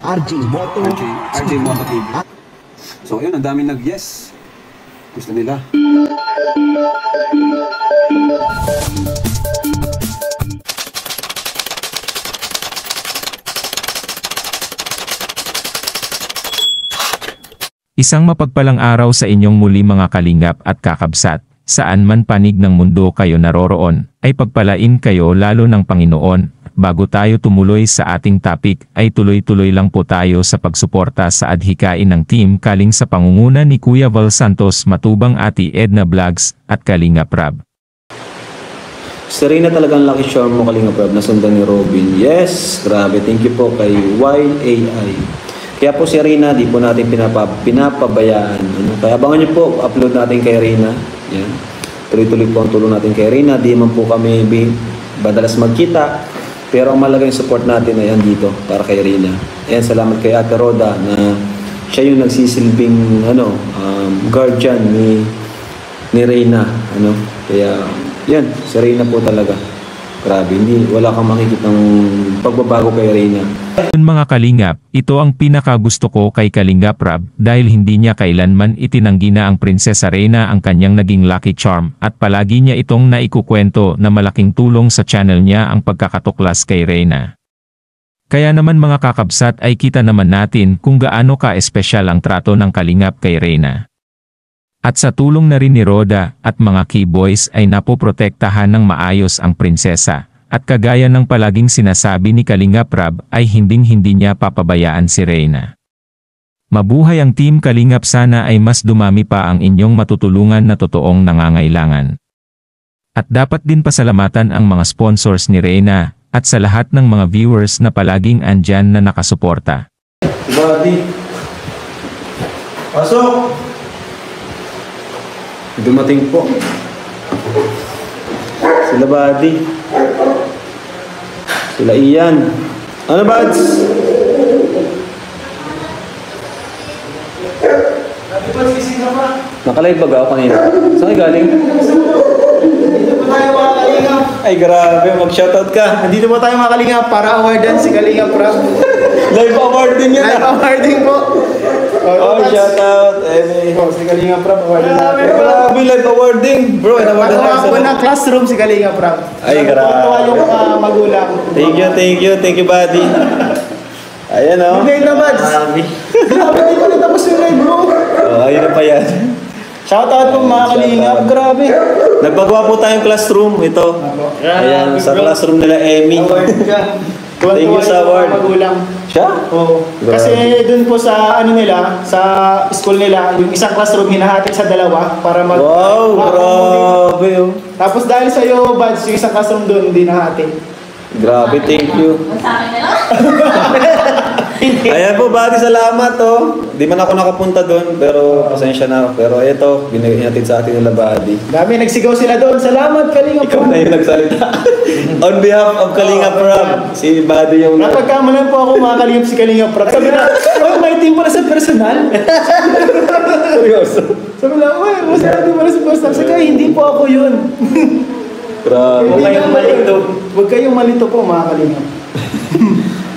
RJ Moto. RJ Moto TV. So yun, ang daming nag-yes. Gusto nila. Isang mapagpalang araw sa inyong muli mga kalingap at kakabsat, saan man panig ng mundo kayo naroroon, ay pagpalain kayo lalo ng Panginoon. Bago tayo tumuloy sa ating topic, ay tuloy-tuloy lang po tayo sa pagsuporta sa adhikain ng Team Kaling sa pangunguna ni Kuya Val Santos, Matubang Ate Edna Vlogs, at Kalingap Rab. Serena talagang lucky charm mo, Kalingap Rab, nasundan ni Robin. Yes, grabe. Thank you po kay Wild AI. Kaya po si Rina, di po natin pinapabayaan. Kaya abangan nyo po, upload natin kay Rina. Yan. Tuloy-tuloy po ang tulong natin kay Rina. Di man po kami madalas magkita. Pero ang malagang support natin ay andito para kay Rina. Ayan, salamat kay Ate Roda na siya yung nagsisilbing guardian ni Rina. Kaya yan, si Rina po talaga. Grabe, wala kang makikitang pagbabago kay Rina. Mga kalingap, ito ang pinakagusto ko kay Kalingap Rab dahil hindi niya kailanman itinanggi na ang Prinsesa Reyna ang kanyang naging lucky charm at palagi niya itong naikukwento na malaking tulong sa channel niya ang pagkakatuklas kay Reyna. Kaya naman mga kakabsat ay kita naman natin kung gaano ka-espesyal ang trato ng Kalingap kay Reyna. At sa tulong na rin ni Roda at mga key boys ay napoprotektahan ng maayos ang prinsesa. At kagaya ng palaging sinasabi ni Kalingap Rab ay hinding-hindi niya papabayaan si Reyna. Mabuhay ang Team Kalingap, sana ay mas dumami pa ang inyong matutulungan na totoong nangangailangan. At dapat din pasalamatan ang mga sponsors ni Reyna at sa lahat ng mga viewers na palaging andyan na nakasuporta. Buddy, pasok! Dumating po. Sila Buddy. Sila Ian. Ano Buds? Nakalive ba ako kanina? Saan kayo galing? Ay grabe, mag-shoutout ka. Nandito po tayo mga Kalingap para awardan si Kalingap Rab. Live awarding yan. Live awarding po. Oh, shoutout. Si Kalingap Rab, awardan natin. Grabe, live awarding. Bro, in-awardan Pagawa po ng classroom si Kalingap Rab. Ay, grabe. Tuwa yung mga magulang. Thank you, buddy. Ayan o. Good na, Buds. Grabe, di pa natapos yung live, bro. Oh, ayun na pa yan. Shoutout po mga Kalingap, grabe. Nagpagawa po tayong classroom. Ito. Ayan, sa classroom nila Emmy. Award ka. Thank you sa award. Magulang. Siya? Oo. Kasi dun po sa nila, sa school nila, yung isang classroom hinahatid sa dalawa para mag... Wow, grabe oh. Tapos dahil sa iyo, Buds, yung isang classroom dun, hindi nahatid. Grabe, thank you. Ayan po, buddy, salamat oh. Di man ako nakapunta doon, pero pasensya na. Pero ito, binigay natin sa atin nila, buddy. Dami, nagsigaw sila doon. Salamat, Kalingap. Ikaw na yung nagsalita. On behalf of Kalingap Rab, si buddy yung... Napagkamalan po ako mga Kalingap si Kalingap Rab. Sabi na, oh, may team pala sa personal. Seryoso. Sabi na, oh, mas team pala sa personal. Saka hindi po ako yun. Grabe. Huwag kayong malito. Huwag kayong malito po mga Kalingap.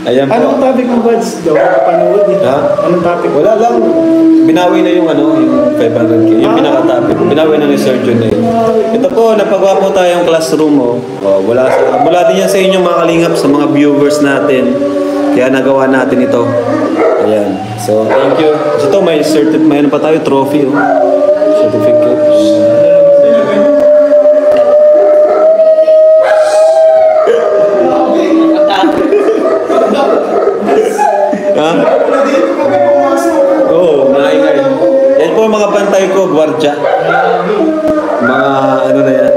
Ayan po. Anong topic ng Buds? Daw, panood eh. Ha? Anong topic? Wala lang. Binawi na yung yung 500k. Yung pinaka-topic. Binawi na ni Sir John eh. Ito po, napagawa po tayong classroom oh. Mula din yan sa inyo mga Kalingap, sa mga viewers natin. Kaya nagawa natin ito. Ayan. So, thank you. So, ito, may ano pa tayo, trophy oh. Certificate. Ha? Oo, maingay. Yan po mga bantay ko, gwardya. Mga ano na yan.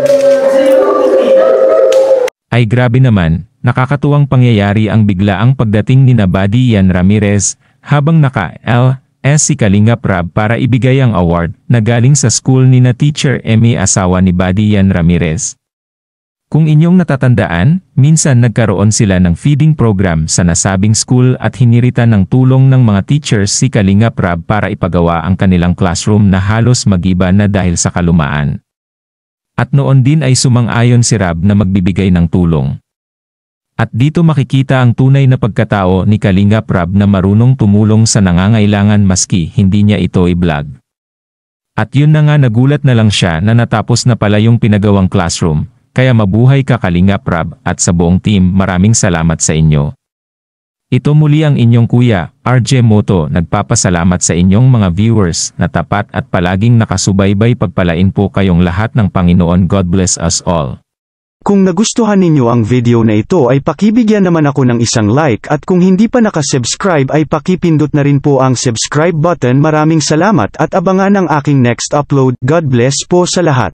Ay grabe naman, nakakatuwang pangyayari ang biglaang pagdating ni Buddy Ian Ramirez, habang naka-LS si Kalingap Rab para ibigay ang award na galing sa school ni na Teacher Emmy, asawa ni Buddy Ian Ramirez. Kung inyong natatandaan, minsan nagkaroon sila ng feeding program sa nasabing school at hiniritan ng tulong ng mga teachers si Kalingap Rab para ipagawa ang kanilang classroom na halos magiba na dahil sa kalumaan. At noon din ay sumang-ayon si Rab na magbibigay ng tulong. At dito makikita ang tunay na pagkatao ni Kalingap Rab na marunong tumulong sa nangangailangan maski hindi niya ito i-vlog. At yun na nga, nagulat na lang siya na natapos na pala yung pinagawang classroom. Kaya mabuhay ka Kalingap Rab, at sa buong team maraming salamat sa inyo. Ito muli ang inyong kuya, RJ Moto, nagpapasalamat sa inyong mga viewers na tapat at palaging nakasubaybay. Pagpalain po kayong lahat ng Panginoon. God bless us all. Kung nagustuhan ninyo ang video na ito ay pakibigyan naman ako ng isang like, at kung hindi pa nakasubscribe ay pakipindot na rin po ang subscribe button. Maraming salamat at abangan ang aking next upload. God bless po sa lahat.